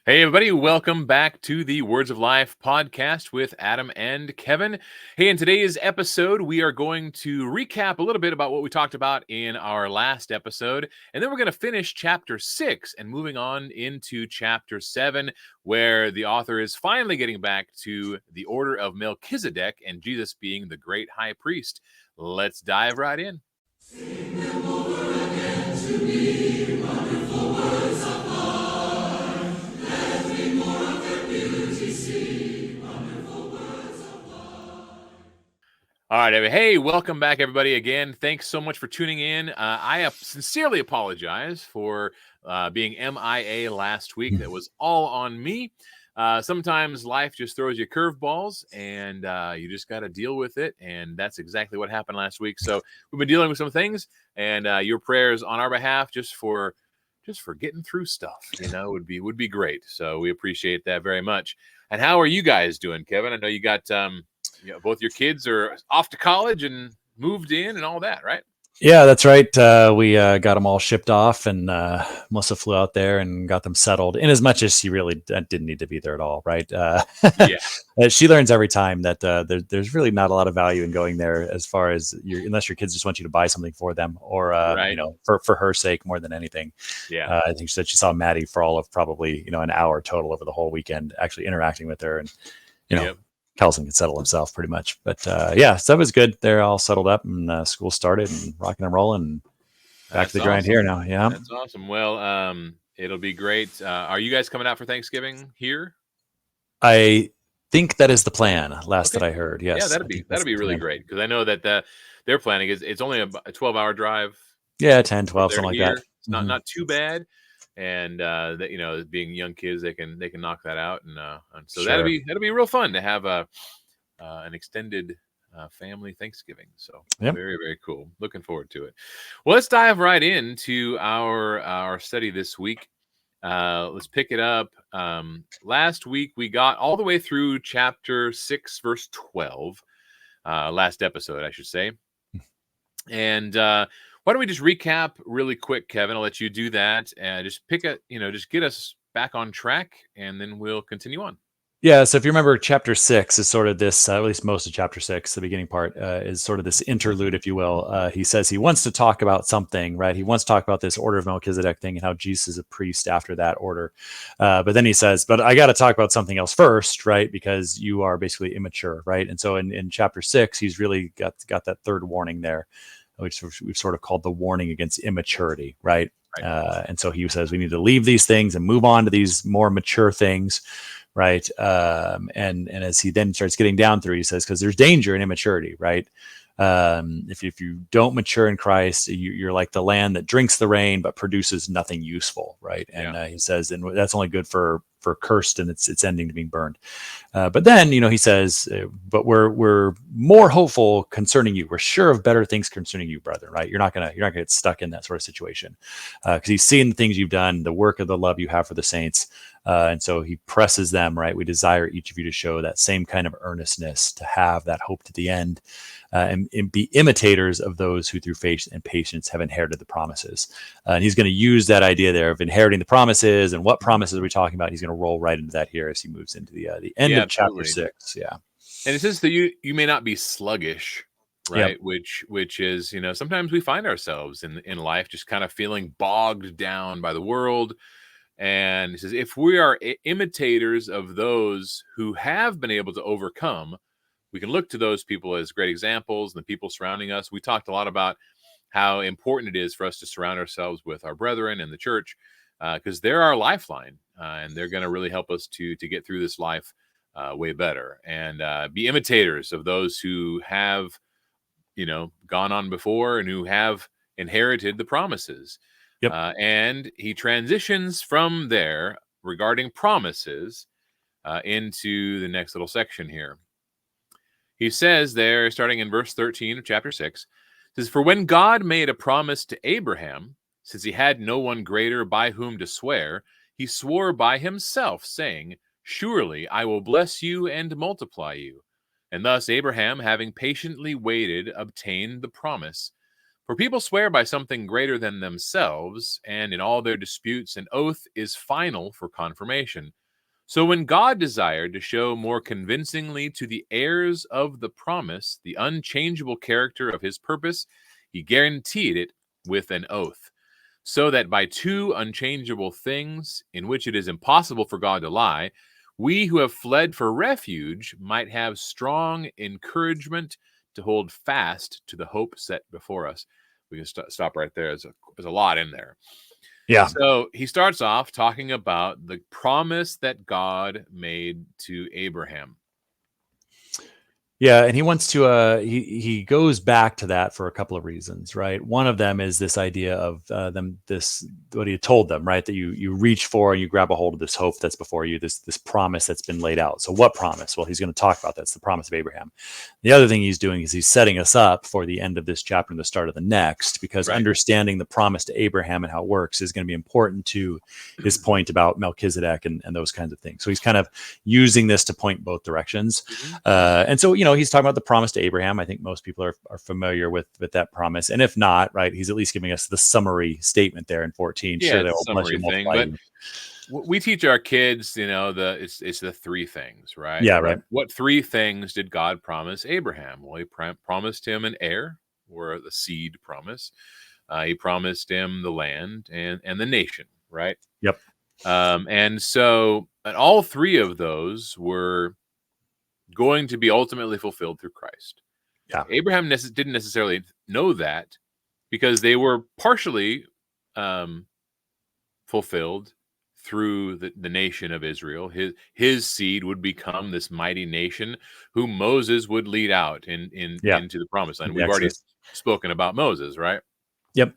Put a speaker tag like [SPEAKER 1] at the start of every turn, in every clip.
[SPEAKER 1] Hey, everybody, welcome back to the Words of Life podcast with Adam and Kevin. Hey, in today's episode, we are going to recap a little bit about what we talked about in our last episode, and then we're going to finish chapter 6 and moving on into chapter 7, where the author is finally getting back to the order of Melchizedek and Jesus being the great high priest. Let's dive right in.
[SPEAKER 2] Sing them over again to me, wonderful words of art. Let me more of their beauty see, wonderful words of art.
[SPEAKER 1] All right, hey, welcome back, everybody. Again, thanks so much for tuning in. I sincerely apologize for being MIA last week. That was all on me. Sometimes life just throws you curveballs, and you just got to deal with it. And that's exactly what happened last week. So we've been dealing with some things, and your prayers on our behalf, just for getting through stuff, would be great. So we appreciate that very much. And how are you guys doing, Kevin? I know you got both your kids are off to college and moved in and all that, right?
[SPEAKER 3] Yeah, that's right. We got them all shipped off, and Melissa flew out there and got them settled. In as much as she really didn't need to be there at all, right?
[SPEAKER 1] Yeah.
[SPEAKER 3] She learns every time that there's really not a lot of value in going there, as far as unless your kids just want you to buy something for them, or
[SPEAKER 1] Right.
[SPEAKER 3] for her sake more than anything.
[SPEAKER 1] Yeah.
[SPEAKER 3] I think she said she saw Maddie for all of probably an hour total over the whole weekend, actually interacting with her, and
[SPEAKER 1] Yep.
[SPEAKER 3] Kelson can settle himself pretty much. But yeah, so that was good. They're all settled up, and school started and rocking and rolling, and back to the grind here now. Yeah.
[SPEAKER 1] That's awesome. Well, it'll be great. Are you guys coming out for Thanksgiving here?
[SPEAKER 3] I think that is the plan. Last
[SPEAKER 1] Okay.
[SPEAKER 3] that I heard. Yes.
[SPEAKER 1] Yeah, that'd be really great, because I know that their planning is it's only a 12-hour drive.
[SPEAKER 3] Yeah, 10, 12,
[SPEAKER 1] there
[SPEAKER 3] something
[SPEAKER 1] to
[SPEAKER 3] like
[SPEAKER 1] here.
[SPEAKER 3] that.
[SPEAKER 1] It's not too bad, and that being young kids, they can knock that out, and so
[SPEAKER 3] Sure.
[SPEAKER 1] that'll be real fun to have an extended family Thanksgiving. So
[SPEAKER 3] Yep.
[SPEAKER 1] very, very cool. Looking forward to it. Well, let's dive right into our study this week. Let's pick it up. Last week we got all the way through chapter 6, verse 12. Last episode, I should say. And why don't we just recap really quick, Kevin? I'll let you do that, and just just get us back on track, and then we'll continue on.
[SPEAKER 3] Yeah. So if you remember, chapter 6 is sort of this, at least most of chapter 6, the beginning part, is sort of this interlude, if you will. He says he wants to talk about something, right? He wants to talk about this order of Melchizedek thing and how Jesus is a priest after that order. But then he says, but I got to talk about something else first, right? Because you are basically immature, right? And so in chapter 6, he's really got that third warning there, which we've sort of called the warning against immaturity, right? And so he says we need to leave these things and move on to these more mature things, right? And as he then starts getting down through, he says, because there's danger in immaturity, right? If you don't mature in Christ, you're like the land that drinks the rain but produces nothing useful, right? And he says, and that's only good for cursed, and it's ending to being burned. But then he says, but we're more hopeful concerning you. We're sure of better things concerning you, brethren, right? You're not gonna get stuck in that sort of situation, because he's seen the things you've done, the work of the love you have for the saints. And so he presses them, right? We desire each of you to show that same kind of earnestness, to have that hope to the end, and be imitators of those who through faith and patience have inherited the promises. And he's going to use that idea there of inheriting the promises. And what promises are we talking about? He's going to roll right into that here as he moves into the end of chapter 6. Yeah.
[SPEAKER 1] And it says that you may not be sluggish, right?
[SPEAKER 3] Yep.
[SPEAKER 1] Which is, sometimes we find ourselves in life just kind of feeling bogged down by the world. And he says, if we are imitators of those who have been able to overcome, we can look to those people as great examples, and the people surrounding us. We talked a lot about how important it is for us to surround ourselves with our brethren in the church, because they're our lifeline, and they're going to really help us to get through this life way better, and be imitators of those who have, gone on before and who have inherited the promises.
[SPEAKER 3] Yep.
[SPEAKER 1] And he transitions from there regarding promises into the next little section here. He says there, starting in verse 13 of chapter 6, says, "For when God made a promise to Abraham, since he had no one greater by whom to swear, he swore by himself, saying, 'Surely I will bless you and multiply you.' And thus Abraham, having patiently waited, obtained the promise. For people swear by something greater than themselves, and in all their disputes, an oath is final for confirmation. So when God desired to show more convincingly to the heirs of the promise the unchangeable character of his purpose, he guaranteed it with an oath, so that by two unchangeable things, in which it is impossible for God to lie, we who have fled for refuge might have strong encouragement to hold fast to the hope set before us. We can stop right there. There's a lot in there.
[SPEAKER 3] Yeah.
[SPEAKER 1] So he starts off talking about the promise that God made to Abraham.
[SPEAKER 3] Yeah, and he wants to he goes back to that for a couple of reasons, right? One of them is this idea of what he had told them, right? That you reach for and you grab a hold of this hope that's before you, this promise that's been laid out. So what promise? Well, he's going to talk about that. It's the promise of Abraham. The other thing he's doing is he's setting us up for the end of this chapter and the start of the next, because understanding the promise to Abraham and how it works is going to be important to his point about Melchizedek and those kinds of things. So he's kind of using this to point both directions. And so, he's talking about the promise to Abraham. I think most people are familiar with that promise. And if not, right, he's at least giving us the summary statement there in 14.
[SPEAKER 1] Yeah,
[SPEAKER 3] sure,
[SPEAKER 1] it's a summary thing, but we teach our kids, it's the three things, right?
[SPEAKER 3] Yeah, right.
[SPEAKER 1] What three things did God promise Abraham? Well, he promised him an heir, or the seed promise. He promised him the land and the nation, right?
[SPEAKER 3] Yep.
[SPEAKER 1] And so all three of those were going to be ultimately fulfilled through Christ.
[SPEAKER 3] Yeah.
[SPEAKER 1] Abraham didn't necessarily know that, because they were partially fulfilled through the nation of Israel. His seed would become this mighty nation whom Moses would lead out into the promised land. We've already spoken about Moses, right?
[SPEAKER 3] Yep.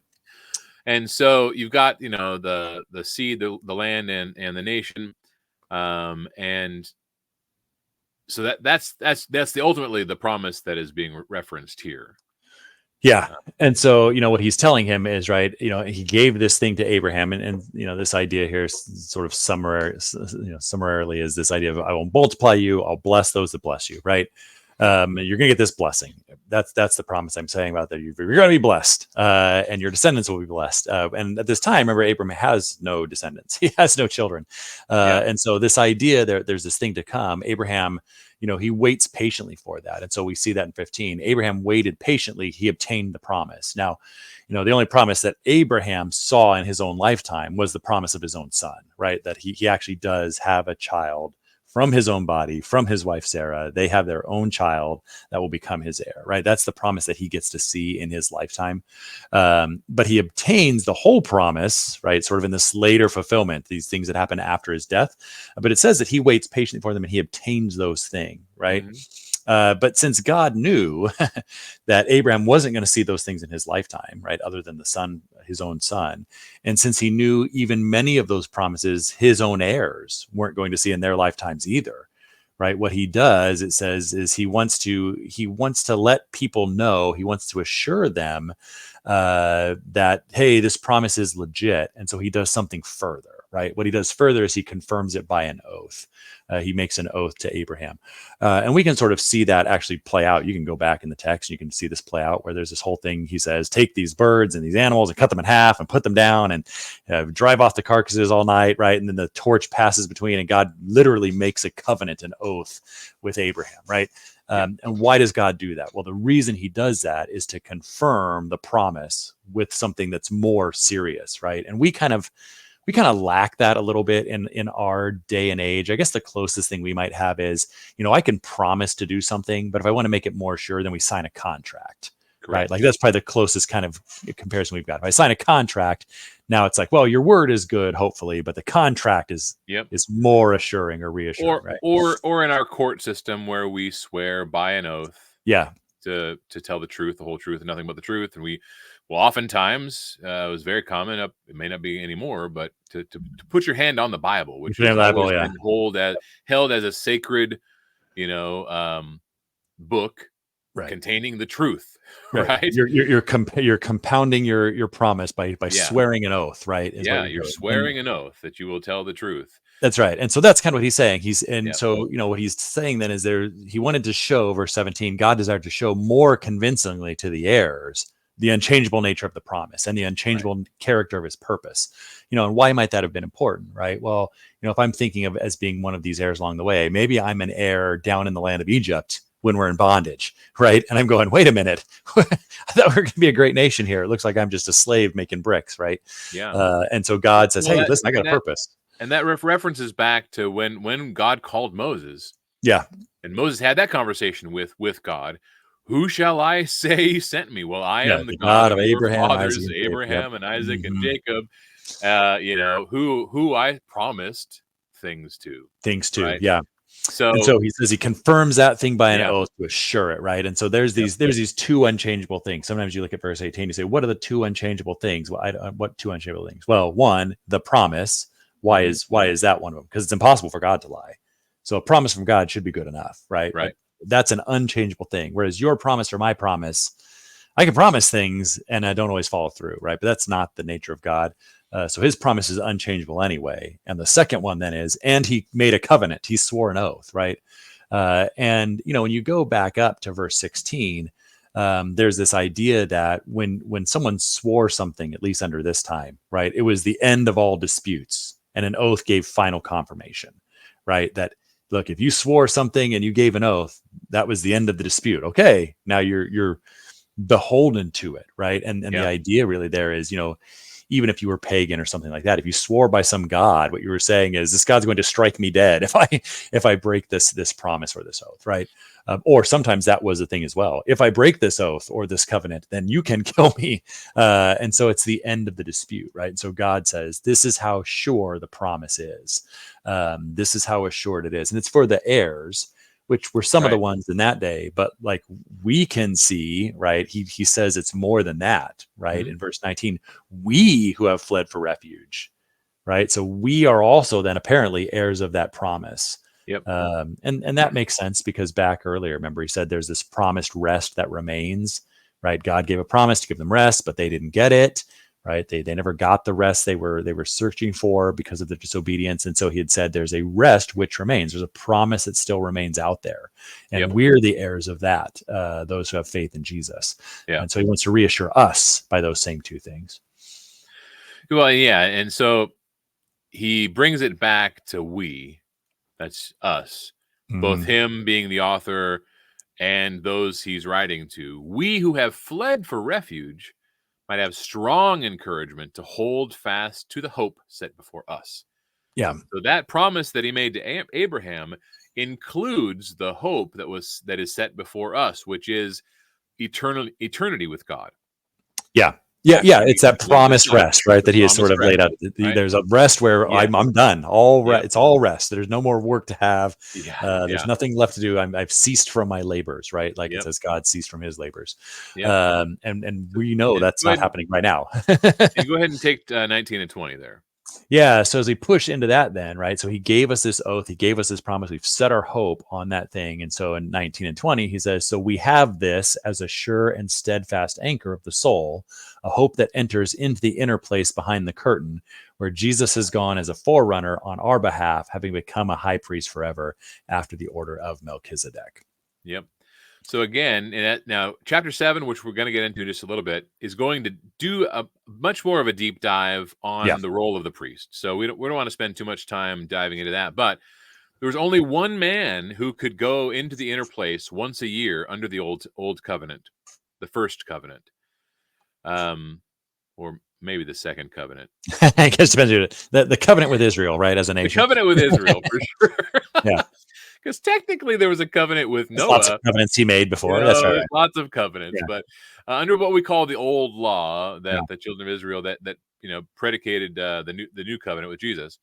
[SPEAKER 1] And so you've got the seed, the land, and the nation, and so that's ultimately the promise that is being referenced here.
[SPEAKER 3] Yeah. And so, what he's telling him is, right, he gave this thing to Abraham, and this idea here is sort of summarily is this idea of, I will multiply you, I'll bless those that bless you, right? You're going to get this blessing. That's the promise I'm saying about that. You're going to be blessed, and your descendants will be blessed. And at this time, remember, Abraham has no descendants. He has no children. And so this idea there's this thing to come. Abraham, he waits patiently for that. And so we see that in 15. Abraham waited patiently. He obtained the promise. Now, the only promise that Abraham saw in his own lifetime was the promise of his own son, right? That he actually does have a child from his own body, from his wife, Sarah. They have their own child that will become his heir, right? That's the promise that he gets to see in his lifetime. But he obtains the whole promise, right? Sort of in this later fulfillment, these things that happen after his death. But it says that he waits patiently for them and he obtains those things, right? But since God knew that Abraham wasn't going to see those things in his lifetime, right, other than the son, his own son, and since he knew even many of those promises his own heirs weren't going to see in their lifetimes either, right, what he does, it says, is he wants to let people know, he wants to assure them that, hey, this promise is legit, and so he does something further. Right. What he does further is he confirms it by an oath. He makes an oath to Abraham. And we can sort of see that actually play out. You can go back in the text and you can see this play out where there's this whole thing. He says, take these birds and these animals and cut them in half and put them down and drive off the carcasses all night. Right. And then the torch passes between, and God literally makes a covenant, an oath with Abraham. Right. And why does God do that? Well, the reason he does that is to confirm the promise with something that's more serious. Right. And we kind of lack that a little bit in our day and age. I guess the closest thing we might have is, I can promise to do something, but if I want to make it more sure, then we sign a contract. Correct. Right? Like that's probably the closest kind of comparison we've got. If I sign a contract, now it's like, well, your word is good, hopefully, but the contract is more assuring or reassuring. Right?
[SPEAKER 1] Or in our court system where we swear by an oath.
[SPEAKER 3] Yeah.
[SPEAKER 1] To tell the truth, the whole truth, and nothing but the truth. And oftentimes, it was very common, it may not be anymore, but to put your hand on the Bible, which is always been held as a sacred, book containing the truth, right?
[SPEAKER 3] You're compounding your promise by swearing an oath, right?
[SPEAKER 1] You're swearing an oath that you will tell the truth.
[SPEAKER 3] That's right. And so that's kind of what he's saying. So, what he's saying then is he wanted to show, verse 17, God desired to show more convincingly to the heirs the unchangeable nature of the promise and the unchangeable character of his purpose. And why might that have been important, right? Well, if I'm thinking of as being one of these heirs along the way, maybe I'm an heir down in the land of Egypt when we're in bondage, right? And I'm going, wait a minute, I thought we were going to be a great nation here. It looks like I'm just a slave making bricks, right?
[SPEAKER 1] Yeah.
[SPEAKER 3] And so God says, hey, listen, I got a purpose.
[SPEAKER 1] And that references back to when God called Moses.
[SPEAKER 3] Yeah.
[SPEAKER 1] And Moses had that conversation with God. Who shall I say sent me? Well, I am the God of
[SPEAKER 3] Abraham,
[SPEAKER 1] fathers,
[SPEAKER 3] Isaac,
[SPEAKER 1] Abraham and Isaac and Jacob. Who I promised things to.
[SPEAKER 3] Right? Yeah.
[SPEAKER 1] So
[SPEAKER 3] he says he confirms that thing by an oath to assure it, right? And so there's these two unchangeable things. Sometimes you look at verse 18, you say, what are the two unchangeable things? Well, what two unchangeable things? Well, one, the promise. Why is that one of them? Because it's impossible for God to lie. So a promise from God should be good enough, right?
[SPEAKER 1] Right.
[SPEAKER 3] That's an unchangeable thing. Whereas your promise or my promise, I can promise things and I don't always follow through, right? But that's not the nature of God. So his promise is unchangeable anyway. And the second one then is, and he made a covenant. He swore an oath, right? And when you go back up to verse 16, there's this idea that when someone swore something, at least under this time, right, it was the end of all disputes, and an oath gave final confirmation, right? That look, if you swore something and you gave an oath, that was the end of the dispute. Okay, now you're beholden to it, right? And the idea really there is, even if you were pagan or something like that, if you swore by some god, what you were saying is this God's going to strike me dead if I break this promise or this oath, right? Or sometimes that was the thing as well. If I break this oath or this covenant, then you can kill me. And so it's the end of the dispute, right? And so God says, this is how sure the promise is. This is how assured it is. And it's for the heirs, which were some of the ones in that day, but like we can see, right? He says it's more than that, right? In verse 19, we who have fled for refuge, right? So we are also then apparently heirs of that promise.
[SPEAKER 1] Yep.
[SPEAKER 3] And that makes sense because back earlier, remember he said there's this promised rest that remains, right? God gave a promise to give them rest, but they didn't get it, right? They never got the rest they were searching for because of their disobedience. And so he had said there's a rest which remains. There's a promise that still remains out there. And we're the heirs of that, those who have faith in Jesus. Yeah. And so he wants to reassure us by those same two things.
[SPEAKER 1] Well, yeah. And so he brings it back to we, that's us, both him being the author and those he's writing to. We who have fled for refuge might have strong encouragement to hold fast to the hope set before us.
[SPEAKER 3] Yeah.
[SPEAKER 1] So that promise that he made to Abraham includes the hope that is set before us, which is eternity with God.
[SPEAKER 3] Yeah. Yeah. It's that promised rest, right? That he has sort of laid out. There's a rest where I'm done. It's all rest. There's no more work to have. There's nothing left to do. I've ceased from my labors, right? Like it says God ceased from his labors. And we know that's not happening right now.
[SPEAKER 1] And go ahead and take 19 and 20 there.
[SPEAKER 3] Yeah. So as we push into that then, right? So he gave us this oath. He gave us this promise. We've set our hope on that thing. And so in 19 and 20, he says, so we have this as a sure and steadfast anchor of the soul, a hope that enters into the inner place behind the curtain, where Jesus has gone as a forerunner on our behalf, having become a high priest forever after the order of Melchizedek.
[SPEAKER 1] Yep. So again, now chapter 7, which we're going to get into just a little bit, is going to do a much more of a deep dive on the role of the priest. So we don't want to spend too much time diving into that. But there was only one man who could go into the inner place once a year under the old covenant, the first covenant, or maybe the second covenant.
[SPEAKER 3] I guess it depends. The covenant with Israel, right, as a nation.
[SPEAKER 1] The covenant with Israel, for sure.
[SPEAKER 3] Yeah.
[SPEAKER 1] Because technically there was a covenant with Noah.
[SPEAKER 3] Lots of covenants he made before. That's right.
[SPEAKER 1] Lots of covenants, but under what we call the old law, that the children of Israel that predicated the new covenant with Jesus.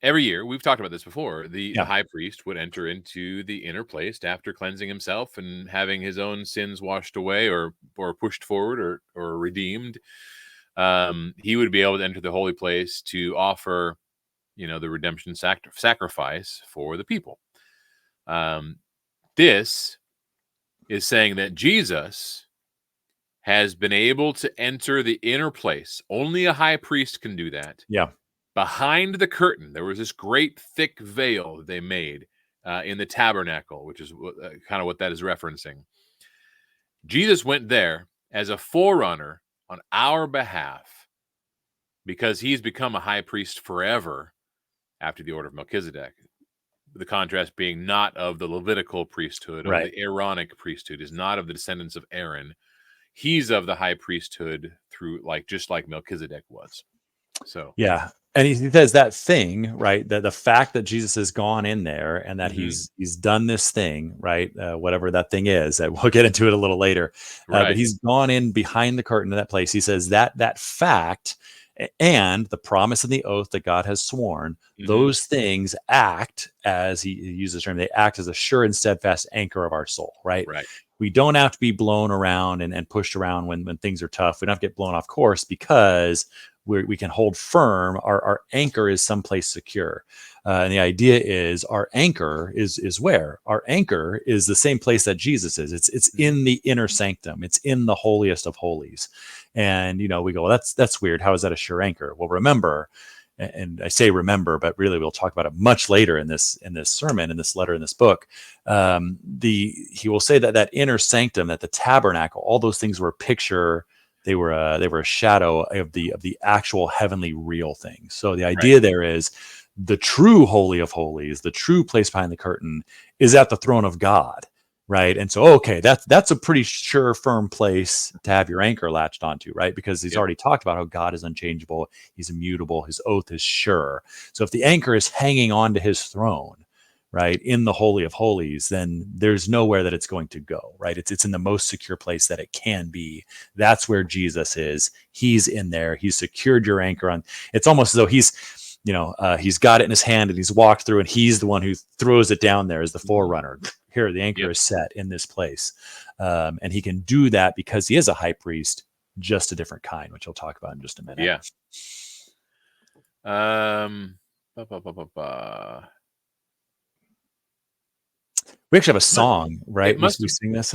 [SPEAKER 1] Every year, we've talked about this before, the high priest would enter into the inner place after cleansing himself and having his own sins washed away or pushed forward or redeemed. He would be able to enter the holy place to offer the redemption sacrifice for the people. This is saying that Jesus has been able to enter the inner place. Only a high priest can do that.
[SPEAKER 3] Yeah.
[SPEAKER 1] Behind the curtain, there was this great thick veil that they made in the tabernacle, which is kind of what that is referencing. Jesus went there as a forerunner on our behalf because he's become a high priest forever after the order of Melchizedek. The contrast being not of the Levitical priesthood or
[SPEAKER 3] Right.
[SPEAKER 1] the Aaronic priesthood, is not of the descendants of Aaron. He's of the high priesthood through just like Melchizedek was. So
[SPEAKER 3] Yeah. And he says that thing, right? That the fact that Jesus has gone in there and that he's done this thing, right? Whatever that thing is, that we'll get into it a little later. But
[SPEAKER 1] right.
[SPEAKER 3] he's gone in behind the curtain of that place. He says that fact and the promise and the oath that God has sworn, those things act as he uses the term, they act as a sure and steadfast anchor of our soul, right?
[SPEAKER 1] Right.
[SPEAKER 3] We don't have to be blown around and pushed around when things are tough. We don't have to get blown off course because we can hold firm. Our anchor is someplace secure. And the idea is our anchor is where? Our anchor is the same place that Jesus is. It's in the inner sanctum. It's in the holiest of holies. And, we go, well, that's weird. How is that a sure anchor? Well, remember, and I say remember, but really we'll talk about it much later in this sermon, in this letter, in this book. He will say that inner sanctum, that the tabernacle, all those things were a picture. They were a shadow of the actual heavenly real thing. So the idea there is the true holy of holies, the true place behind the curtain, is at the throne of God, right? And so, okay, that's a pretty sure, firm place to have your anchor latched onto, right? Because he's already talked about how God is unchangeable, he's immutable, his oath is sure. So if the anchor is hanging on to his throne, right, in the Holy of Holies, then there's nowhere that it's going to go, right? It's in the most secure place that it can be. That's where Jesus is. He's in there. He's secured your anchor on. It's almost as though he's got it in his hand and he's walked through and he's the one who throws it down there as the forerunner. Here, the anchor is set in this place. And he can do that because he is a high priest, just a different kind, which we'll talk about in just a minute.
[SPEAKER 1] Yeah.
[SPEAKER 3] We actually have a song, right? We sing this.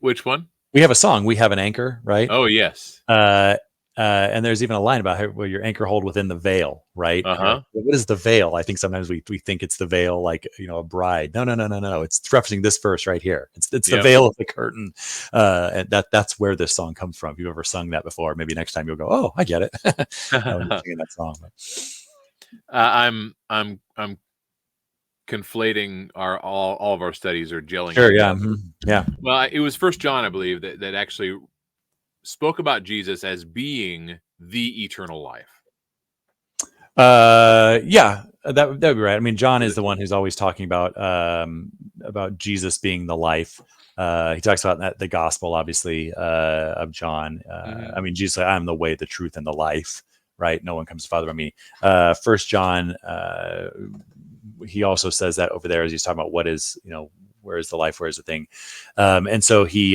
[SPEAKER 1] Which one?
[SPEAKER 3] We have a song. We have an anchor, right?
[SPEAKER 1] Oh, yes.
[SPEAKER 3] And there's even a line about where your anchor hold within the veil, right? What is the veil? I think sometimes we think it's the veil, like a bride. No. It's referencing this verse right here. It's the veil of the curtain, and that's where this song comes from. If you've ever sung that before, maybe next time you'll go, "Oh, I get it." When you're singing that song.
[SPEAKER 1] I'm conflating all of our studies or gelling.
[SPEAKER 3] Sure, yeah, yeah.
[SPEAKER 1] Well, it was First John, I believe, that actually spoke about Jesus as being the eternal life.
[SPEAKER 3] Yeah, that would be right. I mean, John is the one who's always talking about Jesus being the life. He talks about that, the gospel, obviously, of John. I mean, Jesus said, "I'm the way, the truth, and the life." Right? No one comes to the Father but me. First John, he also says that over there as he's talking about what is, where is the life, where is the thing, and so he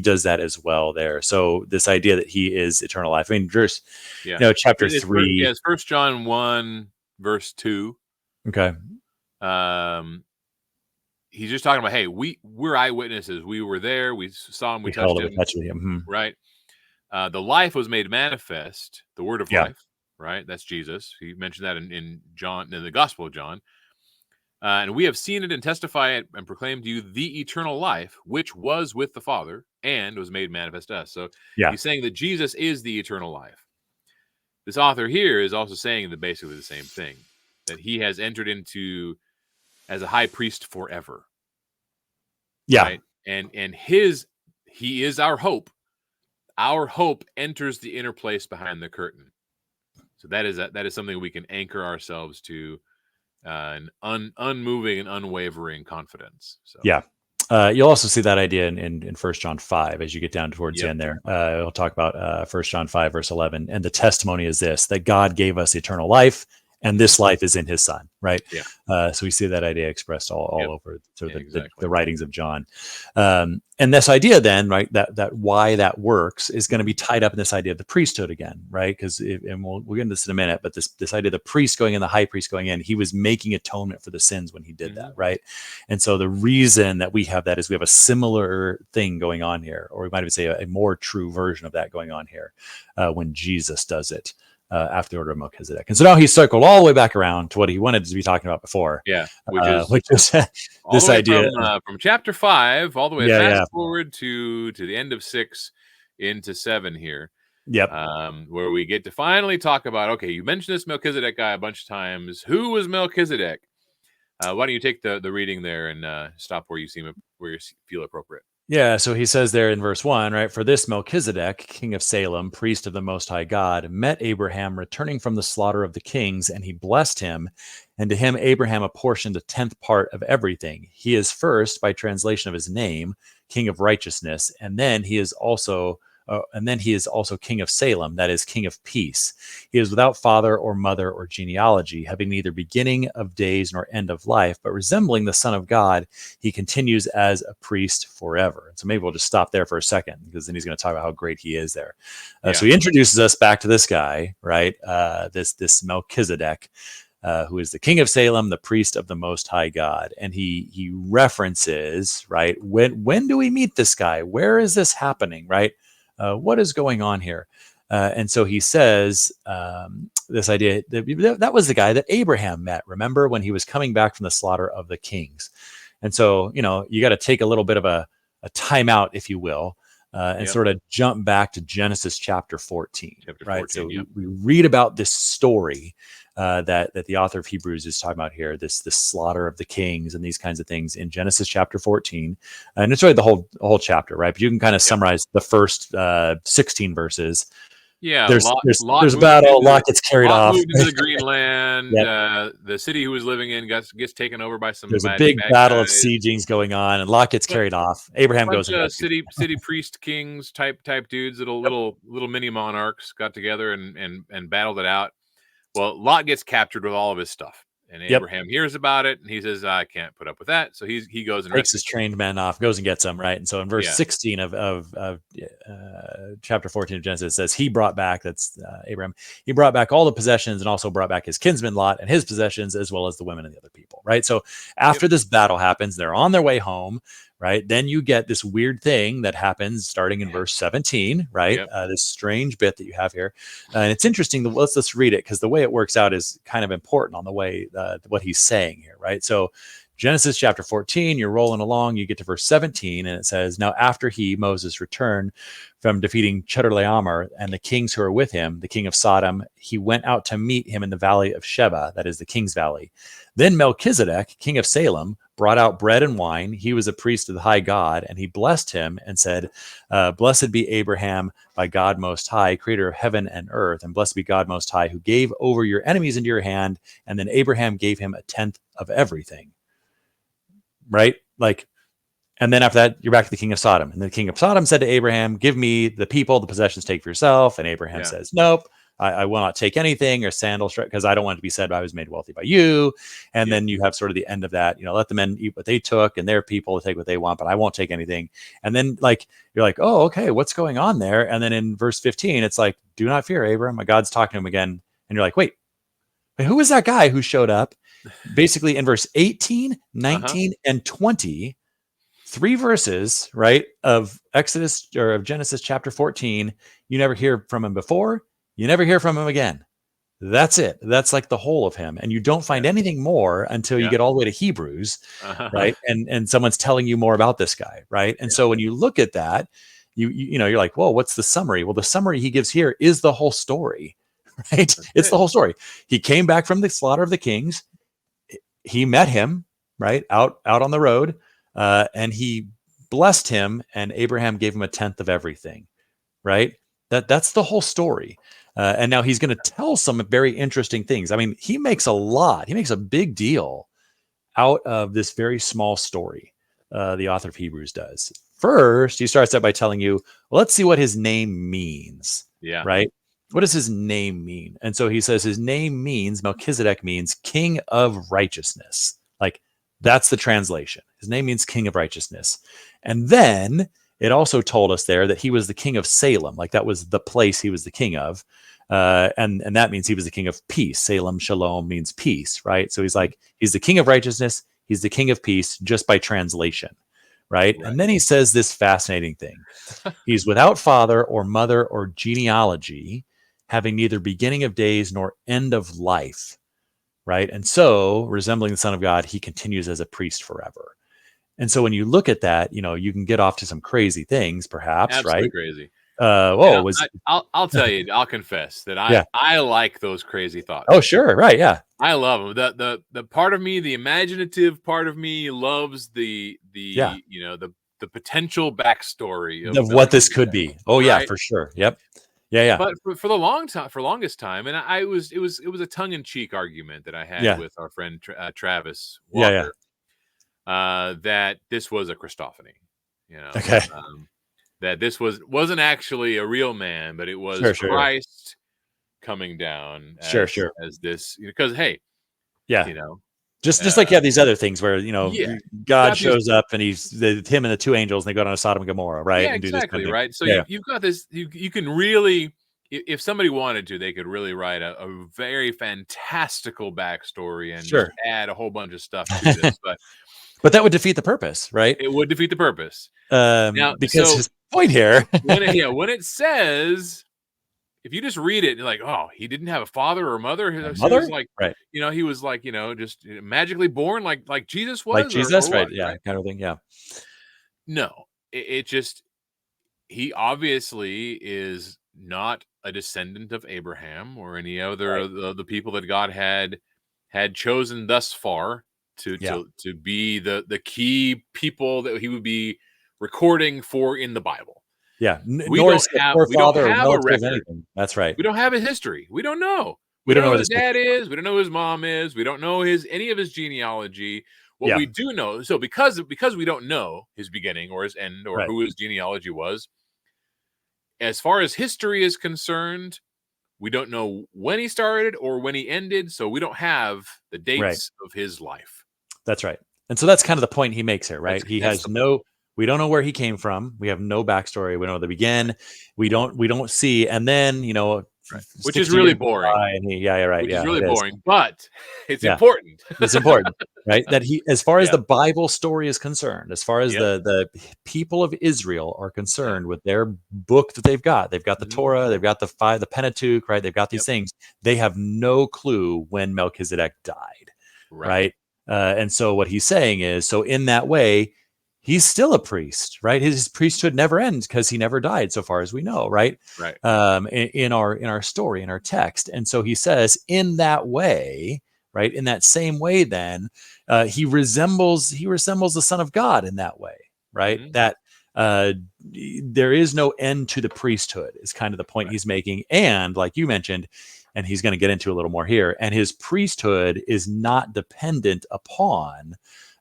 [SPEAKER 3] does that as well there. So this idea that he is eternal life. I mean, verse, chapter 3.
[SPEAKER 1] Yes, First John 1 verse 2.
[SPEAKER 3] Okay.
[SPEAKER 1] He's just talking about, hey, we're eyewitnesses. We were there. We saw him. We touched him. Right. The life was made manifest. The word of life. Right. That's Jesus. He mentioned that in John, in the Gospel of John. And we have seen it and testify it and proclaim to you the eternal life, which was with the Father and was made manifest to us. So he's saying that Jesus is the eternal life. This author here is also saying basically the same thing, that he has entered into as a high priest forever.
[SPEAKER 3] Yeah.
[SPEAKER 1] Right? And he is our hope. Our hope enters the inner place behind the curtain. So that is something we can anchor ourselves to. An unmoving and unwavering confidence. So.
[SPEAKER 3] Yeah. You'll also see that idea in 1 John 5 as you get down towards the end there. We'll talk about 1 John 5, verse 11. And the testimony is this, that God gave us eternal life, and this life is in his Son, right? Yeah. So we see that idea expressed all over the writings of John. And this idea then, right, that why that works is going to be tied up in this idea of the priesthood again, right? Because, and we'll get into this in a minute, but this idea of the priest going in, the high priest going in, he was making atonement for the sins when he did that, right? And so the reason that we have that is we have a similar thing going on here, or we might even say a more true version of that going on here when Jesus does it. after the order of Melchizedek. And so now he's circled all the way back around to what he wanted to be talking about before.
[SPEAKER 1] Yeah,
[SPEAKER 3] which is
[SPEAKER 1] all
[SPEAKER 3] this
[SPEAKER 1] the way
[SPEAKER 3] idea
[SPEAKER 1] from chapter 5 all the way
[SPEAKER 3] Yeah,
[SPEAKER 1] fast forward to the end of 6 into 7 here.
[SPEAKER 3] Yep.
[SPEAKER 1] Where we get to finally talk about, okay, you mentioned this Melchizedek guy a bunch of times. Who was Melchizedek? Why don't you take the reading there and stop where you feel appropriate?
[SPEAKER 3] Yeah, so he says there in verse 1, right? For this Melchizedek, king of Salem, priest of the Most High God, met Abraham returning from the slaughter of the kings, and he blessed him. And to him, Abraham apportioned a 10th part of everything. He is first, by translation of his name, king of righteousness, and then he is also king of Salem, that is, king of peace. He is without father or mother or genealogy, having neither beginning of days nor end of life, but resembling the Son of God, he continues as a priest forever. And so maybe we'll just stop there for a second, because then he's going to talk about how great he is there. So he introduces us back to this guy, right? This Melchizedek, who is the king of Salem, the priest of the Most High God. And he references, right? When do we meet this guy? Where is this happening, right? What is going on here? And so he says this idea that was the guy that Abraham met, remember, when he was coming back from the slaughter of the kings. And so, you got to take a little bit of a timeout, if you will, and sort of jump back to Genesis chapter 14. Right. 14, so we read about this story that the author of Hebrews is talking about here, this slaughter of the kings and these kinds of things in Genesis chapter 14. And it's really the whole chapter, right? But you can kind of summarize the first 16 verses.
[SPEAKER 1] Yeah,
[SPEAKER 3] there's
[SPEAKER 1] a
[SPEAKER 3] battle. Lot gets carried off.
[SPEAKER 1] Moved into the Green Land. The city he was living in gets taken over by some.
[SPEAKER 3] There's a big battle of siegings going on, and Lot gets carried off. Abraham goes.
[SPEAKER 1] City priest kings type dudes, little mini monarchs got together and battled it out. Well, Lot gets captured with all of his stuff, and Abraham hears about it, and he says, "I can't put up with that." So he goes and
[SPEAKER 3] takes his trained men off, goes and gets them, right? And so in verse 16 of chapter 14 of Genesis, it says he brought back, that's Abraham, he brought back all the possessions and also brought back his kinsman Lot and his possessions, as well as the women and the other people, right? So after this battle happens, they're on their way home, right? Then you get this weird thing that happens starting in verse 17, right? This strange bit that you have here. And it's interesting. Let's read it, because the way it works out is kind of important on the way, what he's saying here, right? So Genesis chapter 14, you're rolling along, you get to verse 17, and it says, now after Moses, returned from defeating Chedorlaomer and the kings who are with him, the king of Sodom, he went out to meet him in the valley of Sheba, that is the king's valley. Then Melchizedek, king of Salem, brought out bread and wine. He was a priest of the high God, and he blessed him and said, blessed be Abraham by God Most High, creator of heaven and earth, and blessed be God Most High, who gave over your enemies into your hand. And then Abraham gave him a 10th of everything. Right? And then after that, you're back to the king of Sodom. And the king of Sodom said to Abraham, give me the people, the possessions, take for yourself. And Abraham says, nope, I will not take anything or sandals, because I don't want it to be said I was made wealthy by you. And then you have sort of the end of that, let the men eat what they took and their people take what they want, but I won't take anything. And then you're like, oh, okay, what's going on there? And then in verse 15, it's like, do not fear, Abram. God's talking to him again. And you're like, wait, who is that guy who showed up? Basically in verse 18, 19, and 20, 3 verses, right, of Exodus or of Genesis chapter 14, you never hear from him before, you never hear from him again. That's it. That's like the whole of him. And you don't find anything more until you get all the way to Hebrews, right? And someone's telling you more about this guy, right? And so when you look at that, you're like, whoa, what's the summary? Well, the summary he gives here is the whole story, right? It's the whole story. He came back from the slaughter of the kings. He met him, right, out on the road, and he blessed him, and Abraham gave him a 10th of everything, right? That's the whole story. And now he's going to tell some very interesting things. I mean, he makes a big deal out of this very small story. The author of Hebrews does. First, he starts out by telling you, well, let's see what his name means. Yeah. Right? What does his name mean? And so he says his name means, Melchizedek means king of righteousness. That's the translation. His name means king of righteousness. And then it also told us there that he was the king of Salem. That was the place he was the king of. And that means he was the king of peace. Salem, shalom means peace, right? So he's the king of righteousness. He's the king of peace just by translation, right? And then he says this fascinating thing. He's without father or mother or genealogy, having neither beginning of days nor end of life, right? And so, resembling the Son of God, he continues as a priest forever. And so when you look at that, you can get off to some crazy things, perhaps,
[SPEAKER 1] Absolutely
[SPEAKER 3] right?
[SPEAKER 1] crazy. And
[SPEAKER 3] Was
[SPEAKER 1] I'll tell you, I'll confess that
[SPEAKER 3] yeah.
[SPEAKER 1] I like those crazy
[SPEAKER 3] Oh,
[SPEAKER 1] thoughts.
[SPEAKER 3] sure, right, yeah.
[SPEAKER 1] I love them. The part of me, the imaginative part of me, loves the
[SPEAKER 3] Yeah.
[SPEAKER 1] the potential backstory of
[SPEAKER 3] Of what this could
[SPEAKER 1] Melchizedek,
[SPEAKER 3] be. Oh, yeah,
[SPEAKER 1] right?
[SPEAKER 3] for sure. Yep. Yeah, yeah.
[SPEAKER 1] But for longest time, and it was a tongue in cheek argument that I had
[SPEAKER 3] Yeah.
[SPEAKER 1] with our friend Travis
[SPEAKER 3] Yeah, yeah.
[SPEAKER 1] Walker, that this was a Christophany,
[SPEAKER 3] Okay.
[SPEAKER 1] that this wasn't actually a real man, but it was
[SPEAKER 3] Sure, sure.
[SPEAKER 1] Christ coming down
[SPEAKER 3] Sure, sure.
[SPEAKER 1] as this, because hey,
[SPEAKER 3] Yeah.
[SPEAKER 1] you know,
[SPEAKER 3] Just
[SPEAKER 1] uh,
[SPEAKER 3] like you have these other things where,
[SPEAKER 1] yeah, you've
[SPEAKER 3] God
[SPEAKER 1] got these.
[SPEAKER 3] shows up and him and the two angels, and they go down to Sodom and Gomorrah, right?
[SPEAKER 1] Yeah,
[SPEAKER 3] And do this kind
[SPEAKER 1] exactly,
[SPEAKER 3] of thing.
[SPEAKER 1] right? So
[SPEAKER 3] Yeah,
[SPEAKER 1] you've got this. You can really, if somebody wanted to, they could really write a very fantastical backstory and just
[SPEAKER 3] sure.
[SPEAKER 1] add a whole bunch of stuff to this, but
[SPEAKER 3] But that would defeat the purpose, right?
[SPEAKER 1] it would defeat the purpose. Now,
[SPEAKER 3] Because
[SPEAKER 1] so
[SPEAKER 3] his point here.
[SPEAKER 1] when it says, if you just read it, you're like, oh, he didn't have a father or a mother. He was
[SPEAKER 3] Mother?
[SPEAKER 1] like,
[SPEAKER 3] Right.
[SPEAKER 1] he was like, just magically born like Jesus
[SPEAKER 3] Like
[SPEAKER 1] was, or
[SPEAKER 3] Jesus, right?
[SPEAKER 1] what,
[SPEAKER 3] Yeah,
[SPEAKER 1] right?
[SPEAKER 3] kind of thing. Yeah.
[SPEAKER 1] No, it just, he obviously is not a descendant of Abraham or any other
[SPEAKER 3] Right.
[SPEAKER 1] of the people that God had chosen thus far to
[SPEAKER 3] Yeah.
[SPEAKER 1] to be the key people that he would be recording for in the Bible.
[SPEAKER 3] Yeah.
[SPEAKER 1] We
[SPEAKER 3] Nor
[SPEAKER 1] don't
[SPEAKER 3] is he a
[SPEAKER 1] have we don't
[SPEAKER 3] forefather or
[SPEAKER 1] have a
[SPEAKER 3] relative of
[SPEAKER 1] record.
[SPEAKER 3] anything. That's right.
[SPEAKER 1] We don't have a history. We don't know.
[SPEAKER 3] We
[SPEAKER 1] We
[SPEAKER 3] don't
[SPEAKER 1] don't
[SPEAKER 3] know
[SPEAKER 1] know
[SPEAKER 3] where
[SPEAKER 1] who his
[SPEAKER 3] this came
[SPEAKER 1] dad
[SPEAKER 3] from.
[SPEAKER 1] is. We don't know who his mom is. We don't know any of his genealogy. What
[SPEAKER 3] Yeah.
[SPEAKER 1] we do know, so because we don't know his beginning or his end or
[SPEAKER 3] Right.
[SPEAKER 1] who his genealogy was, as far as history is concerned, we don't know when he started or when he ended, so we don't have the
[SPEAKER 3] Right.
[SPEAKER 1] dates of his life.
[SPEAKER 3] That's right. And so that's kind of the point he makes here, right?
[SPEAKER 1] That's the point.
[SPEAKER 3] We don't know where he came from. We have no backstory. We don't know the begin. We don't see. And then,
[SPEAKER 1] Right. Which is
[SPEAKER 3] 60
[SPEAKER 1] really
[SPEAKER 3] years goes
[SPEAKER 1] boring.
[SPEAKER 3] by and yeah, right.
[SPEAKER 1] Which is
[SPEAKER 3] Yeah,
[SPEAKER 1] really
[SPEAKER 3] it is.
[SPEAKER 1] boring, but it's
[SPEAKER 3] Yeah.
[SPEAKER 1] important.
[SPEAKER 3] It's important, right? That as far as
[SPEAKER 1] Yeah.
[SPEAKER 3] the Bible story is concerned, as far as
[SPEAKER 1] Yep.
[SPEAKER 3] the people of Israel are
[SPEAKER 1] Yeah.
[SPEAKER 3] concerned with their book that they've got the
[SPEAKER 1] Mhm.
[SPEAKER 3] Torah, they've got the Pentateuch, right? They've got these
[SPEAKER 1] Yep.
[SPEAKER 3] things. They have no clue when Melchizedek died,
[SPEAKER 1] Right.
[SPEAKER 3] right? And so what he's saying is, so in that way, he's still a priest, right? His priesthood never ends because he never died, so far as we know, right?
[SPEAKER 1] Right.
[SPEAKER 3] In our story, in our text, and so he says, in that way, right? In that same way, then he resembles the Son of God in that way, right?
[SPEAKER 1] Mhm.
[SPEAKER 3] That there is no end to the priesthood is kind of the point
[SPEAKER 1] Right.
[SPEAKER 3] he's making, and like you mentioned, and he's going to get into a little more here, and his priesthood is not dependent upon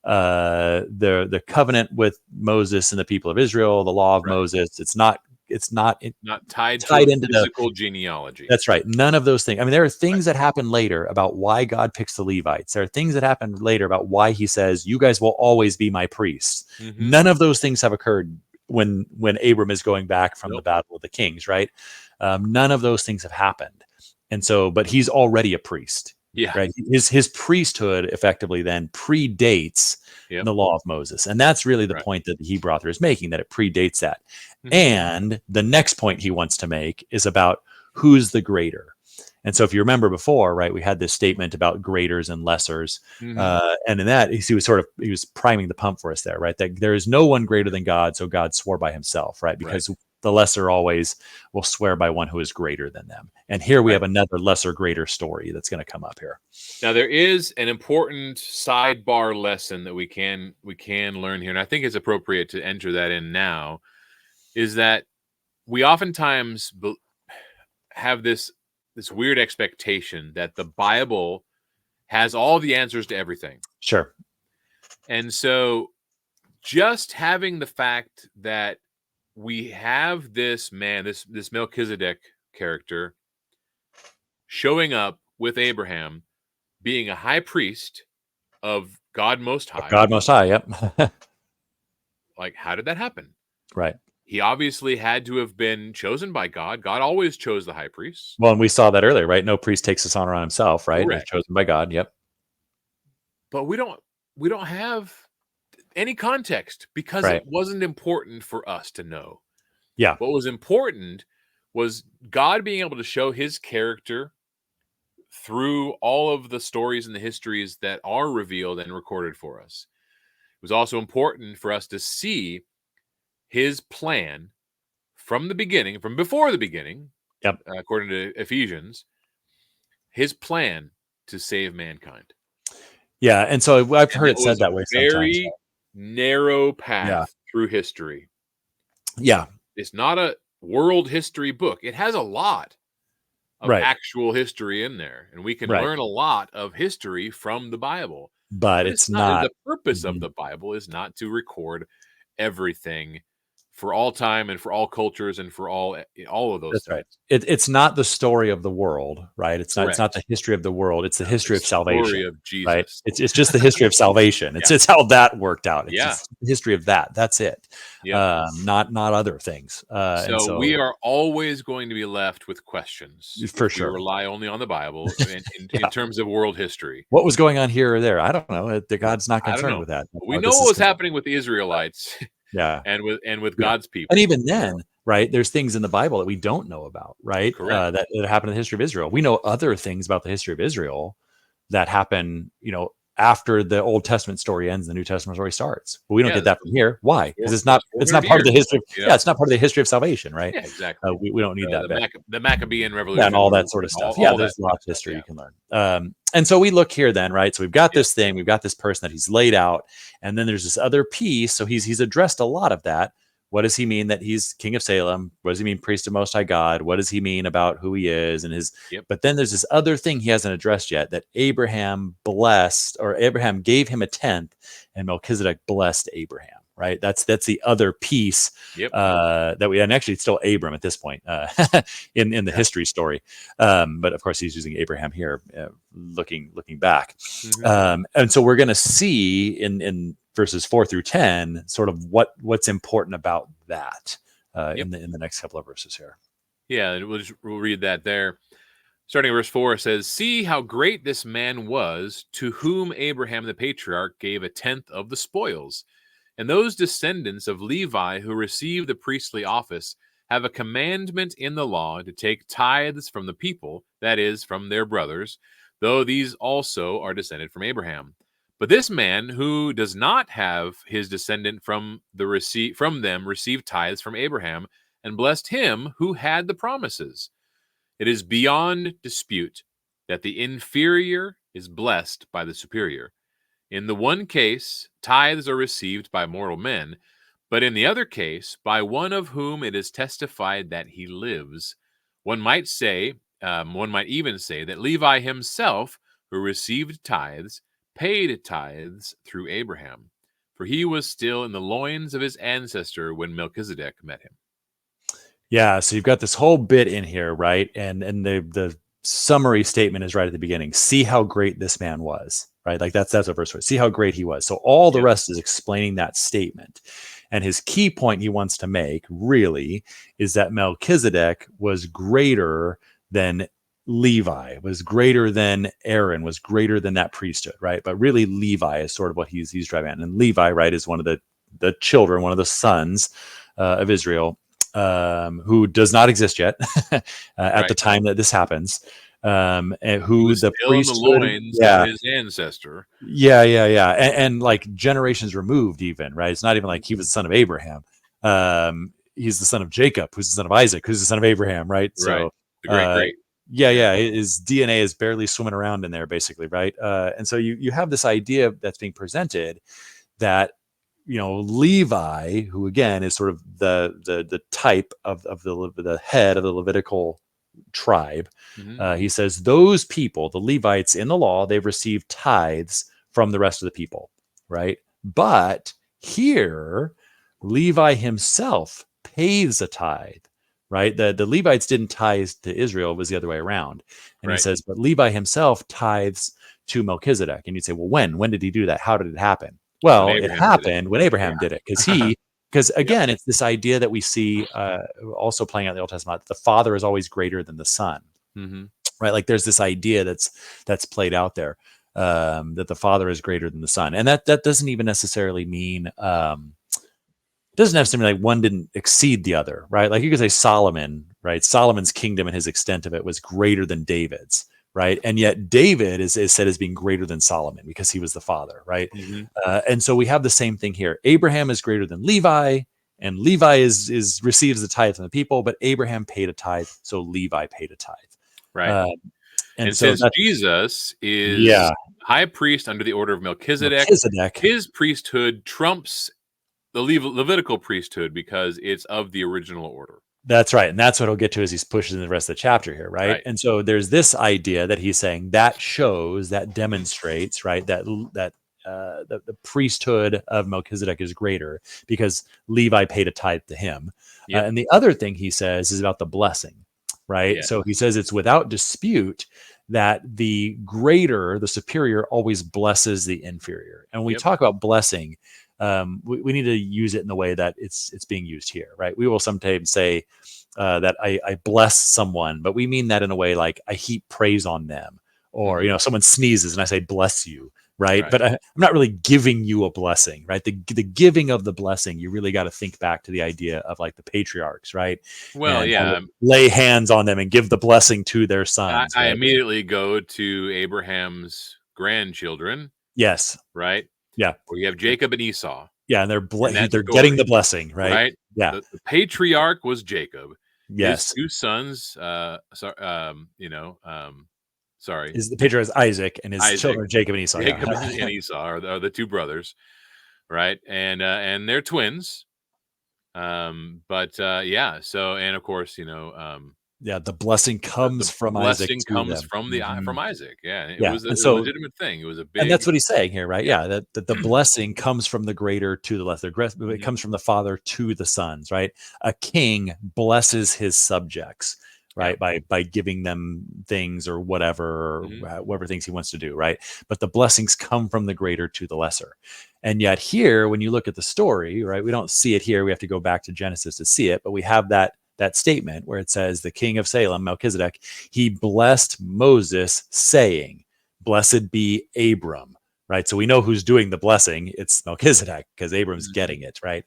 [SPEAKER 3] the covenant with Moses and the people of Israel, the law of
[SPEAKER 1] Right.
[SPEAKER 3] Moses. It's not
[SPEAKER 1] Not tied to
[SPEAKER 3] tied
[SPEAKER 1] a
[SPEAKER 3] into
[SPEAKER 1] physical genealogy.
[SPEAKER 3] that's right. None of those things. I mean, there are things that happen later about why God picks the Levites. There are things that happen later about why he says, you guys will always be my priests.
[SPEAKER 1] Mhm.
[SPEAKER 3] None of those things have occurred when Abram is going back from the
[SPEAKER 1] Nope.
[SPEAKER 3] battle of the kings, right? None of those things have happened. And so, but he's already a priest.
[SPEAKER 1] Yeah.
[SPEAKER 3] Right. His priesthood effectively then predates
[SPEAKER 1] Yep.
[SPEAKER 3] the law of Moses. And that's really the
[SPEAKER 1] Right.
[SPEAKER 3] point that the Hebrew author is making, that it predates that.
[SPEAKER 1] Mhm.
[SPEAKER 3] And the next point he wants to make is about who's the greater. And so if you remember before, right, we had this statement about graders and lessers.
[SPEAKER 1] Mhm.
[SPEAKER 3] And in that, he was priming the pump for us there, right? That there is no one greater than God. So God swore by himself, right? Because the lesser always will swear by one who is greater than them. And here we have another lesser greater story that's going to come up here.
[SPEAKER 1] Now there is an important sidebar lesson that we can learn here, and I think it's appropriate to enter that in now, is that we oftentimes have this weird expectation that the Bible has all the answers to everything.
[SPEAKER 3] Sure.
[SPEAKER 1] And so just having the fact that we have this man, this Melchizedek character showing up with Abraham, being a high priest of God Most High.
[SPEAKER 3] God Most High, yep.
[SPEAKER 1] Like, how did that happen?
[SPEAKER 3] Right.
[SPEAKER 1] He obviously had to have been chosen by God. God always chose the high priests.
[SPEAKER 3] Well, and we saw that earlier, right? No priest takes this honor on himself, right?
[SPEAKER 1] Correct.
[SPEAKER 3] He's chosen by God. Yep.
[SPEAKER 1] But we don't have any context because
[SPEAKER 3] Right.
[SPEAKER 1] it wasn't important for us to know.
[SPEAKER 3] Yeah.
[SPEAKER 1] What was important was God being able to show his character through all of the stories and the histories that are revealed and recorded for us. It was also important for us to see his plan from the beginning, from before the beginning,
[SPEAKER 3] Yep.
[SPEAKER 1] according to Ephesians, his plan to save mankind.
[SPEAKER 3] Yeah, and so I've heard
[SPEAKER 1] And
[SPEAKER 3] it said that way sometimes.
[SPEAKER 1] Very narrow path
[SPEAKER 3] Yeah.
[SPEAKER 1] through history.
[SPEAKER 3] Yeah.
[SPEAKER 1] It's not a world history book. It has a lot of
[SPEAKER 3] Right.
[SPEAKER 1] actual history in there, and we can
[SPEAKER 3] Right.
[SPEAKER 1] learn a lot of history from the Bible.
[SPEAKER 3] But
[SPEAKER 1] But
[SPEAKER 3] it's not.
[SPEAKER 1] the purpose of
[SPEAKER 3] Mhm.
[SPEAKER 1] the Bible is not to record everything for all time and for all cultures and for all of those
[SPEAKER 3] That's
[SPEAKER 1] things.
[SPEAKER 3] right. It's not the story of the world, right? It's not
[SPEAKER 1] Correct.
[SPEAKER 3] the history of the world. It's the history of
[SPEAKER 1] Story
[SPEAKER 3] salvation,
[SPEAKER 1] of
[SPEAKER 3] right?
[SPEAKER 1] Jesus.
[SPEAKER 3] It's just the history of salvation. It's
[SPEAKER 1] Yeah.
[SPEAKER 3] it's how that worked out. It's
[SPEAKER 1] Yeah.
[SPEAKER 3] just the history of that. That's it.
[SPEAKER 1] Yep.
[SPEAKER 3] Not other things. And
[SPEAKER 1] So
[SPEAKER 3] so
[SPEAKER 1] we are always going to be left with questions
[SPEAKER 3] for
[SPEAKER 1] if we
[SPEAKER 3] sure.
[SPEAKER 1] rely only on the Bible in
[SPEAKER 3] Yeah.
[SPEAKER 1] terms of world history.
[SPEAKER 3] What was going on here or there? I don't know. God's not
[SPEAKER 1] I don't
[SPEAKER 3] concerned
[SPEAKER 1] know.
[SPEAKER 3] with that.
[SPEAKER 1] We
[SPEAKER 3] Oh,
[SPEAKER 1] know
[SPEAKER 3] this
[SPEAKER 1] what
[SPEAKER 3] is
[SPEAKER 1] was happening with the Israelites
[SPEAKER 3] yeah.
[SPEAKER 1] and with
[SPEAKER 3] Yeah.
[SPEAKER 1] God's people.
[SPEAKER 3] And even then, right, there's things in the Bible that we don't know about, right?
[SPEAKER 1] Correct.
[SPEAKER 3] That happened in the history of Israel. We know other things about the history of Israel that happen, after the Old Testament story ends, the New Testament story starts. But we don't
[SPEAKER 1] Yeah,
[SPEAKER 3] get that from here. Why? Because it's not
[SPEAKER 1] 400
[SPEAKER 3] part of the
[SPEAKER 1] years,
[SPEAKER 3] history.
[SPEAKER 1] you know?
[SPEAKER 3] Yeah, it's not part of the history of salvation, right?
[SPEAKER 1] Yeah, exactly.
[SPEAKER 3] We don't need that bit.
[SPEAKER 1] The Maccabean Revolution.
[SPEAKER 3] Yeah, and all that sort of stuff. Yeah, there's lots of history you can learn. And so we look here then, right? So we've got this thing, we've got this person that he's laid out, and then there's this other piece. So he's addressed a lot of that. What does he mean that he's king of Salem? What does he mean priest of Most High God? What does he mean about who he is and his?
[SPEAKER 1] Yep.
[SPEAKER 3] But then there's this other thing he hasn't addressed yet, that Abraham blessed, or Abraham gave him a tenth, and Melchizedek blessed Abraham. Right, that's the other piece that we, and actually it's still Abram at this point in the history story, but of course he's using Abraham here, looking back, and so we're going to see in verses 4 through 10 sort of what's important about that in the next couple of verses here.
[SPEAKER 1] Yeah, we'll read that there. Starting at verse 4, it says, "See how great this man was, to whom Abraham the patriarch gave a tenth of the spoils. And those descendants of Levi who receive the priestly office have a commandment in the law to take tithes from the people, that is, from their brothers, though these also are descended from Abraham. But this man who does not have his descendant from them receive tithes from Abraham, and blessed him who had the promises. It is beyond dispute that the inferior is blessed by the superior. In the one case, tithes are received by mortal men, but in the other case, by one of whom it is testified that he lives. One might even say that Levi himself, who received tithes, paid tithes through Abraham, for he was still in the loins of his ancestor when Melchizedek met him."
[SPEAKER 3] Yeah, so you've got this whole bit in here, right? And the summary statement is right at the beginning. See how great this man was, right? Like that's a verse. See how great he was. So all the rest is explaining that statement. And his key point he wants to make really is that Melchizedek was greater than Levi, was greater than Aaron, was greater than that priesthood, right? But really Levi is sort of what he's driving at. And Levi, right, is one of the children, one of the sons of Israel, who does not exist yet at the time that this happens, and who the priesthood,
[SPEAKER 1] of his ancestor.
[SPEAKER 3] And like generations removed, even, right? It's not even like he was the son of Abraham. He's the son of Jacob, who's the son of Isaac, who's the son of Abraham, right? So
[SPEAKER 1] great.
[SPEAKER 3] His DNA is barely swimming around in there, basically, right? And so you have this idea that's being presented that Levi, who again is sort of the type of the head of the Levitical tribe, he says those people, the Levites in the law, they've received tithes from the rest of the people, right? But here, Levi himself pays a tithe, right? The Levites didn't tithe to Israel; it was the other way around. And he says, but Levi himself tithes to Melchizedek. And you'd say, well, when did he do that? How did it happen? Well, it happened when Abraham did it, because again, it's this idea that we see also playing out in the Old Testament. The Father is always greater than the Son, right? Like there's this idea that's played out there that the Father is greater than the Son, and that doesn't even necessarily mean doesn't necessarily mean like one didn't exceed the other, right? Like you could say Solomon right? Solomon's kingdom and his extent of it was greater than David's, right? And yet David is said as being greater than Solomon because he was the father, right?
[SPEAKER 1] Mhm.
[SPEAKER 3] And so we have the same thing here. Abraham is greater than Levi, and Levi is receives the tithe from the people, but Abraham paid a tithe, so Levi paid a tithe.
[SPEAKER 1] Right.
[SPEAKER 3] Uh, and
[SPEAKER 1] And
[SPEAKER 3] so
[SPEAKER 1] since
[SPEAKER 3] that's,
[SPEAKER 1] Jesus is
[SPEAKER 3] yeah,
[SPEAKER 1] high priest under the order of Melchizedek,
[SPEAKER 3] Melchizedek.
[SPEAKER 1] his priesthood trumps the Levitical priesthood because it's of the original order.
[SPEAKER 3] That's right. And that's what he'll get to as he's pushing the rest of the chapter here, right?
[SPEAKER 1] Right.
[SPEAKER 3] And so there's this idea that he's saying that shows, that demonstrates, right, that the priesthood of Melchizedek is greater because Levi paid a tithe to him.
[SPEAKER 1] Yep.
[SPEAKER 3] And the other thing he says is about the blessing, right?
[SPEAKER 1] Yes.
[SPEAKER 3] So he says it's without dispute that the greater, the superior, always blesses the inferior. And when we
[SPEAKER 1] Yep.
[SPEAKER 3] talk about blessing, we need to use it in the way that it's being used here, right? We will sometimes say that I bless someone, but we mean that in a way like I heap praise on them, or
[SPEAKER 1] Mhm.
[SPEAKER 3] someone sneezes and I say bless you, right?
[SPEAKER 1] Right.
[SPEAKER 3] But I'm not really giving you a blessing, right? The giving of the blessing, you really got to think back to the idea of like the patriarchs, right?
[SPEAKER 1] Well,
[SPEAKER 3] And
[SPEAKER 1] yeah.
[SPEAKER 3] lay hands on them and give the blessing to their
[SPEAKER 1] I,
[SPEAKER 3] sons,
[SPEAKER 1] I
[SPEAKER 3] right?
[SPEAKER 1] immediately go to Abraham's grandchildren,
[SPEAKER 3] Yes,
[SPEAKER 1] right?
[SPEAKER 3] yeah,
[SPEAKER 1] Where you have Jacob and Esau
[SPEAKER 3] yeah, and
[SPEAKER 1] in that
[SPEAKER 3] they're getting the
[SPEAKER 1] story,
[SPEAKER 3] blessing, right?
[SPEAKER 1] right?
[SPEAKER 3] Yeah,
[SPEAKER 1] The patriarch was Jacob. His
[SPEAKER 3] yes.
[SPEAKER 1] two sons, sorry,
[SPEAKER 3] Is the patriarch is Isaac, and his
[SPEAKER 1] Isaac,
[SPEAKER 3] children are Jacob and Esau. Yeah.
[SPEAKER 1] Jacob and Esau are the two brothers, right? And they're twins. Yeah. So, and of course,
[SPEAKER 3] Yeah, the blessing comes
[SPEAKER 1] the
[SPEAKER 3] from Isaac
[SPEAKER 1] blessing
[SPEAKER 3] to
[SPEAKER 1] comes
[SPEAKER 3] them.
[SPEAKER 1] from
[SPEAKER 3] Mhm.
[SPEAKER 1] from Isaac. Yeah, it
[SPEAKER 3] Yeah,
[SPEAKER 1] was
[SPEAKER 3] and
[SPEAKER 1] a
[SPEAKER 3] so
[SPEAKER 1] legitimate thing. It was a
[SPEAKER 3] and that's
[SPEAKER 1] big,
[SPEAKER 3] what he's saying here, right?
[SPEAKER 1] yeah.
[SPEAKER 3] Yeah, that the blessing comes from the greater to the lesser. It
[SPEAKER 1] Mhm.
[SPEAKER 3] comes from the father to the sons, right? A king blesses his subjects,
[SPEAKER 1] Yeah.
[SPEAKER 3] right? By giving them things or whatever,
[SPEAKER 1] Mhm.
[SPEAKER 3] or whatever things he wants to do, right? But the blessings come from the greater to the lesser. And yet here, when you look at the story, right, we don't see it here. We have to go back to Genesis to see it, but we have that statement where it says the king of Salem, Melchizedek, he blessed Moses saying, blessed be Abram, right? So we know who's doing the blessing. It's Melchizedek because Abram's
[SPEAKER 1] Mhm.
[SPEAKER 3] getting it, right?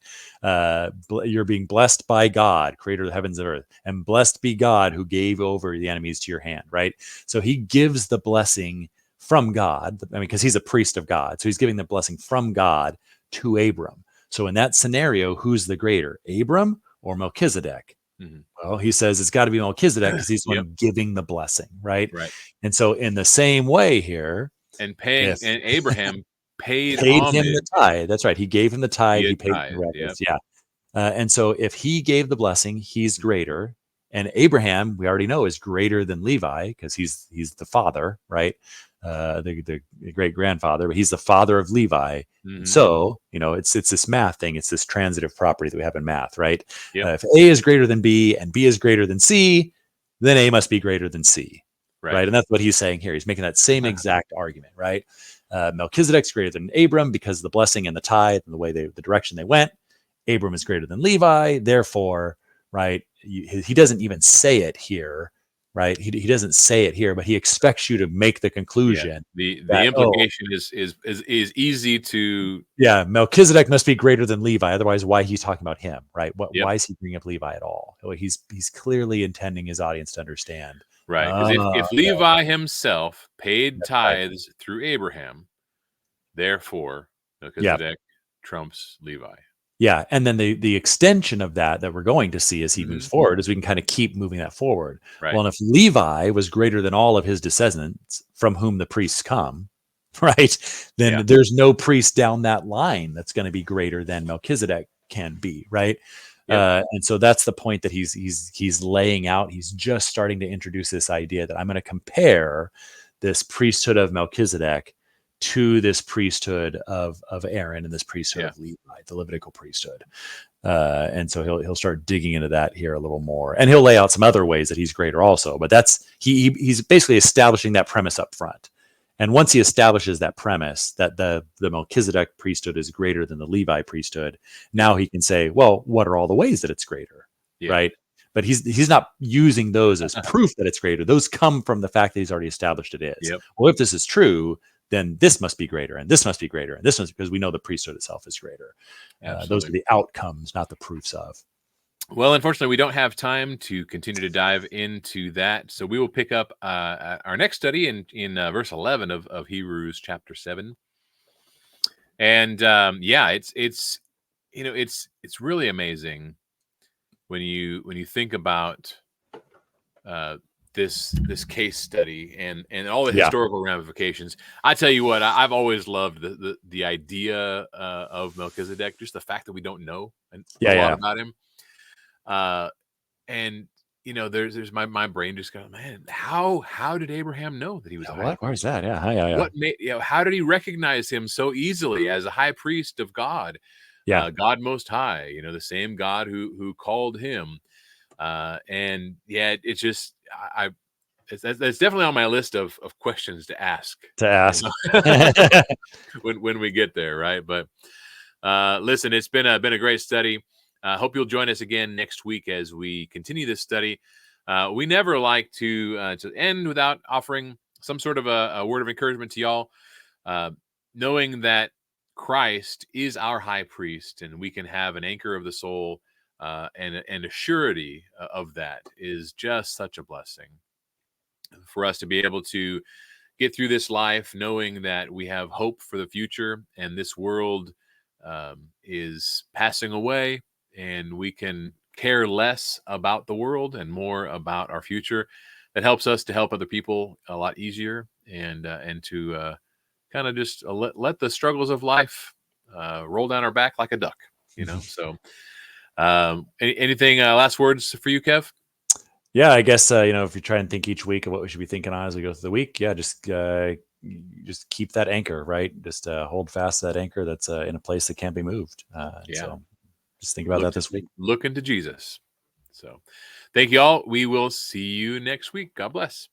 [SPEAKER 3] You're being blessed by God, creator of the heavens and earth, and blessed be God who gave over the enemies to your hand, right? So he gives the blessing from God. I mean, because he's a priest of God. So he's giving the blessing from God to Abram. So in that scenario, who's the greater, Abram or Melchizedek?
[SPEAKER 1] Mhm.
[SPEAKER 3] Well, he says it's got to be Melchizedek because he's the
[SPEAKER 1] Yep.
[SPEAKER 3] one giving the blessing, right?
[SPEAKER 1] Right.
[SPEAKER 3] And so, in the same way here,
[SPEAKER 1] And
[SPEAKER 3] if
[SPEAKER 1] Abraham paid
[SPEAKER 3] paid him the
[SPEAKER 1] homage
[SPEAKER 3] tithe, that's right. He gave him the tithe.
[SPEAKER 1] via
[SPEAKER 3] He paid the
[SPEAKER 1] tithe. Yep.
[SPEAKER 3] records. Yeah. And so, if he gave the blessing, he's
[SPEAKER 1] Mhm.
[SPEAKER 3] greater. And Abraham, we already know, is greater than Levi because he's the father, right? The great grandfather, but he's the father of Levi. And
[SPEAKER 1] Mhm.
[SPEAKER 3] so, it's this math thing. It's this transitive property that we have in math, right?
[SPEAKER 1] Yep.
[SPEAKER 3] If A is greater than B and B is greater than C, then A must be greater than C,
[SPEAKER 1] Right.
[SPEAKER 3] right? And that's what he's saying here. He's making that same exact argument, right? Melchizedek's greater than Abram because of the blessing and the tithe and the direction they went. Abram is greater than Levi, therefore, right? He doesn't even say it here, right? He doesn't say it here, but he expects you to make the
[SPEAKER 1] Yeah.
[SPEAKER 3] conclusion
[SPEAKER 1] The
[SPEAKER 3] that, oh,
[SPEAKER 1] implication is easy to.
[SPEAKER 3] yeah, Melchizedek must be greater than Levi. Otherwise, why he's talking about him, right?
[SPEAKER 1] Yep.
[SPEAKER 3] Why is he bringing up Levi at all? Well, he's clearly intending his audience to understand.
[SPEAKER 1] Right. Because if
[SPEAKER 3] Yeah,
[SPEAKER 1] Levi himself paid
[SPEAKER 3] that's right.
[SPEAKER 1] tithes through Abraham, therefore
[SPEAKER 3] Yeah,
[SPEAKER 1] Melchizedek trumps Levi.
[SPEAKER 3] yeah, and then the extension of that we're going to see as he moves
[SPEAKER 1] Mhm.
[SPEAKER 3] forward is we can kind of keep moving that forward.
[SPEAKER 1] Right.
[SPEAKER 3] Well, and if Levi was greater than all of his descendants from whom the priests come, right, then
[SPEAKER 1] Yeah.
[SPEAKER 3] there's no priest down that line that's going to be greater than Melchizedek can be, right?
[SPEAKER 1] Yep.
[SPEAKER 3] And so that's the point that he's laying out. He's just starting to introduce this idea that I'm going to compare this priesthood of Melchizedek to this priesthood of Aaron and this priesthood
[SPEAKER 1] Yeah.
[SPEAKER 3] of Levi, the Levitical priesthood. And so he'll start digging into that here a little more, and he'll lay out some other ways that he's greater also. But that's he's basically establishing that premise up front. And once he establishes that premise that the Melchizedek priesthood is greater than the Levi priesthood, now he can say, well, what are all the ways that it's greater,
[SPEAKER 1] Yeah.
[SPEAKER 3] right? But he's not using those as proof that it's greater. Those come from the fact that he's already established it is.
[SPEAKER 1] Yep.
[SPEAKER 3] Well, if this is true, then this must be greater, and this must be greater, and this must, because we know the priesthood itself is greater. Those are the outcomes, not the proofs of.
[SPEAKER 1] Well, unfortunately, we don't have time to continue to dive into that, so we will pick up our next study in verse 11 of Hebrews chapter 7. And yeah, it's it's really amazing when you think about uh, this case study and all the
[SPEAKER 3] Yeah.
[SPEAKER 1] historical ramifications. I tell you what, I've always loved the idea of Melchizedek, just the fact that we don't know a lot
[SPEAKER 3] Yeah.
[SPEAKER 1] about him. Uh, and there's my brain just going, man, how did Abraham know that he was a high
[SPEAKER 3] What? Where's
[SPEAKER 1] priest?
[SPEAKER 3] that? Yeah.
[SPEAKER 1] What made how did he recognize him so easily as a high priest of God,
[SPEAKER 3] Yeah.
[SPEAKER 1] God Most High? The same God who called him. And yeah, it's just that's definitely on my list of questions to ask.
[SPEAKER 3] To ask.
[SPEAKER 1] When we get there, right? But listen, it's been a great study. Hope you'll join us again next week as we continue this study. We never like to end without offering some sort of a word of encouragement to y'all, uh, knowing that Christ is our high priest, and we can have an anchor of the soul, and a surety of that is just such a blessing for us to be able to get through this life knowing that we have hope for the future, and this world is passing away, and we can care less about the world and more about our future. That helps us to help other people a lot easier, and to kind of just let the struggles of life roll down our back like a duck. So anything last words for you, Kev?
[SPEAKER 3] Yeah, I guess if you try and think each week of what we should be thinking on as we go through the week, yeah, just keep that anchor, right? Just hold fast that anchor that's in a place that can't be moved. So just think about that this week.
[SPEAKER 1] Look into Jesus. So thank you all. We will see you next week. God bless.